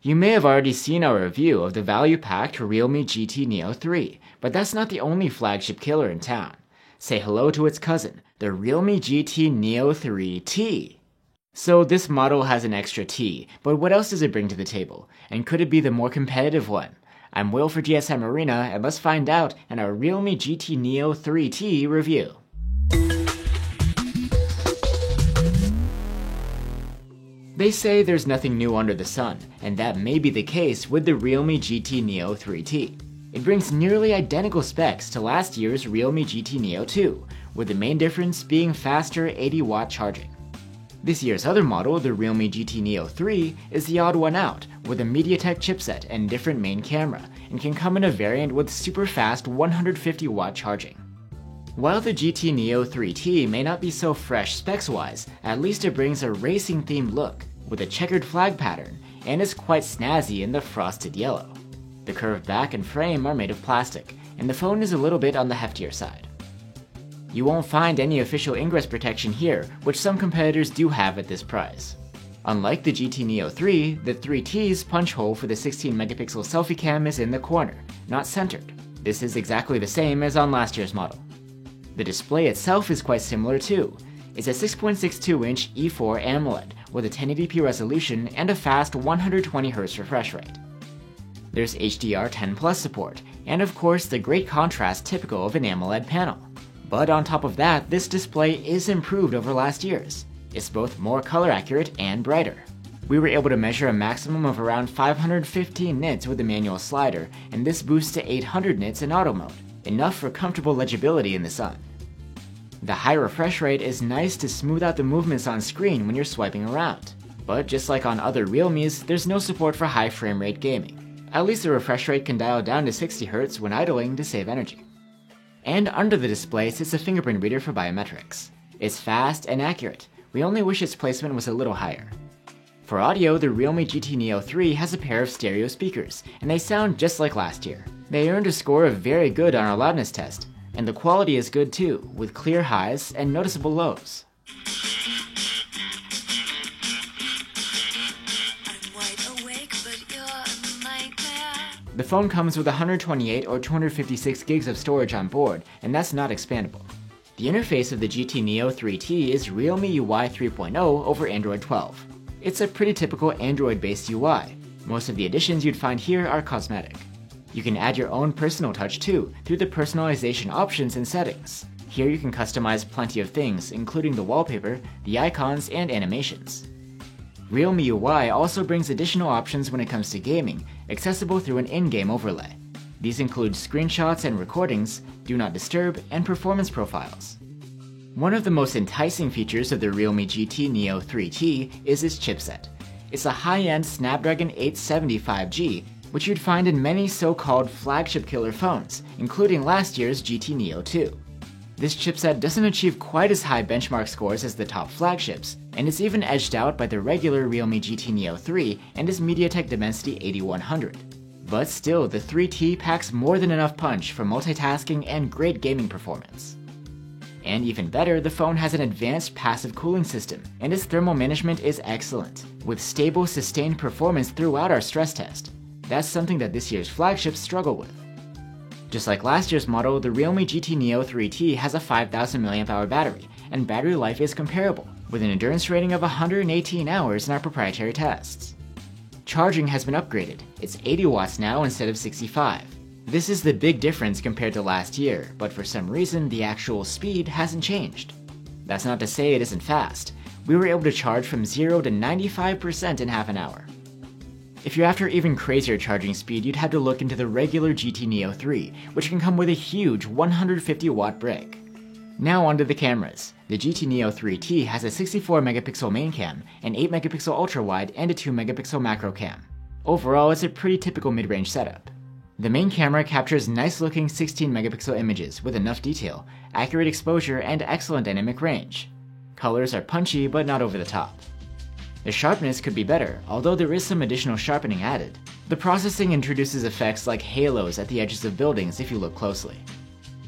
You may have already seen our review of the value-packed Realme GT Neo 3, but that's not the only flagship killer in town. Say hello to its cousin, the Realme GT Neo 3T. So this model has an extra T, but what else does it bring to the table? And could it be the more competitive one? I'm Will for GSM Arena, and let's find out in our Realme GT Neo 3T review. They say there's nothing new under the sun, and that may be the case with the Realme GT Neo 3T. It brings nearly identical specs to last year's Realme GT Neo 2, with the main difference being faster 80-watt charging. This year's other model, the Realme GT Neo 3, is the odd one out, with a MediaTek chipset and different main camera, and can come in a variant with super fast 150-watt charging. While the GT Neo 3T may not be so fresh specs-wise, at least it brings a racing-themed look, with a checkered flag pattern, and is quite snazzy in the frosted yellow. The curved back and frame are made of plastic, and the phone is a little bit on the heftier side. You won't find any official ingress protection here, which some competitors do have at this price. Unlike the GT Neo 3, the 3T's punch hole for the 16-megapixel selfie cam is in the corner, not centered. This is exactly the same as on last year's model. The display itself is quite similar too. It's a 6.62-inch E4 AMOLED with a 1080p resolution and a fast 120Hz refresh rate. There's HDR10+ support, and of course the great contrast typical of an AMOLED panel. But on top of that, this display is improved over last year's. It's both more color accurate and brighter. We were able to measure a maximum of around 515 nits with the manual slider, and this boosts to 800 nits in auto mode, enough for comfortable legibility in the sun. The high refresh rate is nice to smooth out the movements on screen when you're swiping around. But just like on other Realmes, there's no support for high frame rate gaming. At least the refresh rate can dial down to 60Hz when idling to save energy. And under the display sits a fingerprint reader for biometrics. It's fast and accurate. We only wish its placement was a little higher. For audio, the Realme GT Neo 3 has a pair of stereo speakers, and they sound just like last year. They earned a score of very good on our loudness test, and the quality is good too, with clear highs and noticeable lows. The phone comes with 128 or 256 gigs of storage on board, and that's not expandable. The interface of the GT Neo 3T is Realme UI 3.0 over Android 12. It's a pretty typical Android-based UI. Most of the additions you'd find here are cosmetic. You can add your own personal touch too, through the personalization options and settings. Here you can customize plenty of things, including the wallpaper, the icons, and animations. Realme UI also brings additional options when it comes to gaming, accessible through an in-game overlay. These include screenshots and recordings, do not disturb, and performance profiles. One of the most enticing features of the Realme GT Neo 3T is its chipset. It's a high-end Snapdragon 870 5G, which you'd find in many so-called flagship killer phones, including last year's GT Neo 2. This chipset doesn't achieve quite as high benchmark scores as the top flagships, and is even edged out by the regular Realme GT Neo 3 and its MediaTek Dimensity 8100. But still, the 3T packs more than enough punch for multitasking and great gaming performance. And even better, the phone has an advanced passive cooling system, and its thermal management is excellent, with stable, sustained performance throughout our stress test. That's something that this year's flagships struggle with. Just like last year's model, the Realme GT Neo 3T has a 5000 mAh battery, and battery life is comparable, with an endurance rating of 118 hours in our proprietary tests. Charging has been upgraded. It's 80 watts now instead of 65. This is the big difference compared to last year, but for some reason the actual speed hasn't changed. That's not to say it isn't fast. We were able to charge from 0 to 95% in half an hour. If you're after even crazier charging speed, you'd have to look into the regular GT Neo 3, which can come with a huge 150-watt brick. Now onto the cameras. The GT Neo 3T has a 64-megapixel main cam, an 8-megapixel ultra-wide, and a 2-megapixel macro cam. Overall, it's a pretty typical mid-range setup. The main camera captures nice-looking 16-megapixel images with enough detail, accurate exposure, and excellent dynamic range. Colors are punchy but not over the top. The sharpness could be better, although there is some additional sharpening added. The processing introduces effects like halos at the edges of buildings if you look closely.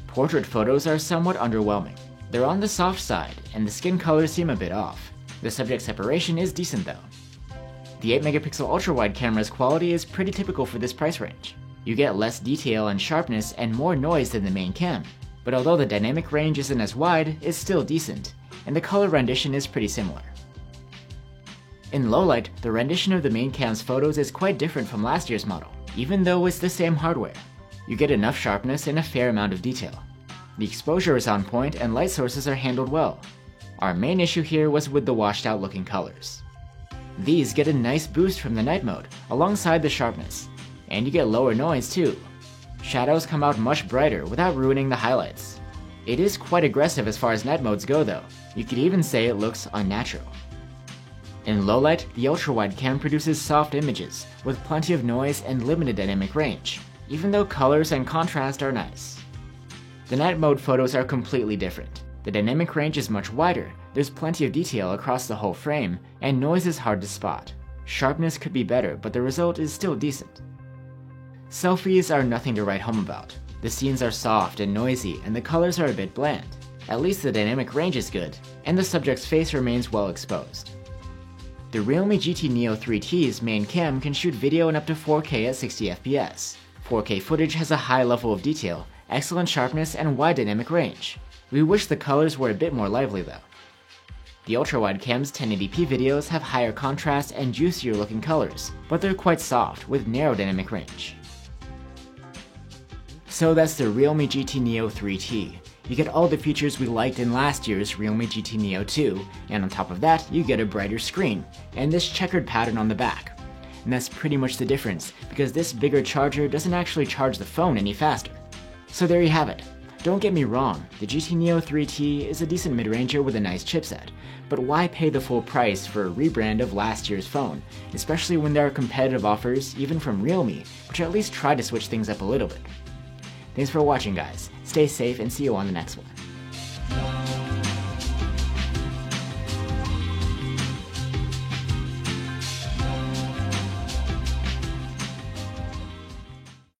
Portrait photos are somewhat underwhelming. They're on the soft side, and the skin colors seem a bit off. The subject separation is decent though. The 8-megapixel ultra-wide camera's quality is pretty typical for this price range. You get less detail and sharpness and more noise than the main cam, but although the dynamic range isn't as wide, it's still decent, and the color rendition is pretty similar. In low light, the rendition of the main cam's photos is quite different from last year's model, even though it's the same hardware. You get enough sharpness and a fair amount of detail. The exposure is on point and light sources are handled well. Our main issue here was with the washed out looking colors. These get a nice boost from the night mode, alongside the sharpness, and you get lower noise too. Shadows come out much brighter without ruining the highlights. It is quite aggressive as far as night modes go though, you could even say it looks unnatural. In low light, the ultra-wide cam produces soft images, with plenty of noise and limited dynamic range, even though colors and contrast are nice. The night mode photos are completely different. The dynamic range is much wider, there's plenty of detail across the whole frame, and noise is hard to spot. Sharpness could be better, but the result is still decent. Selfies are nothing to write home about. The scenes are soft and noisy, and the colors are a bit bland. At least the dynamic range is good, and the subject's face remains well exposed. The Realme GT Neo 3T's main cam can shoot video in up to 4K at 60 FPS. 4K footage has a high level of detail, excellent sharpness, and wide dynamic range. We wish the colors were a bit more lively though. The ultra-wide cam's 1080p videos have higher contrast and juicier looking colors, but they're quite soft with narrow dynamic range. So that's the Realme GT Neo 3T. You get all the features we liked in last year's Realme GT Neo 2, and on top of that, you get a brighter screen, and this checkered pattern on the back. And that's pretty much the difference, because this bigger charger doesn't actually charge the phone any faster. So there you have it. Don't get me wrong, the GT Neo 3T is a decent mid-ranger with a nice chipset, but why pay the full price for a rebrand of last year's phone, especially when there are competitive offers even from Realme, which at least try to switch things up a little bit. Thanks for watching guys, stay safe and see you on the next one.